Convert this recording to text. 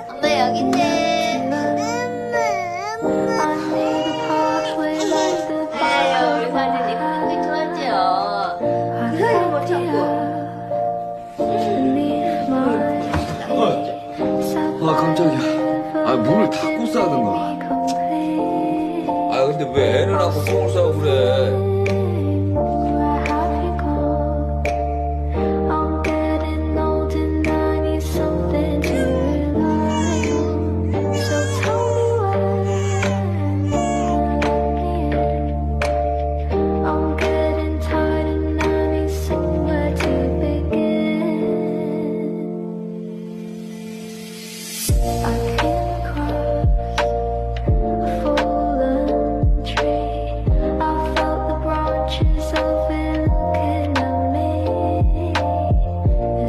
엄마 여기 있네. 아유, 우리 사진 이쁜 게 좋았죠? 이거 뭐 자꾸. 아 깜짝이야. 아 물을 닫고 싸든가. 아 근데 왜 애를 안고 똥을 싸고 그래?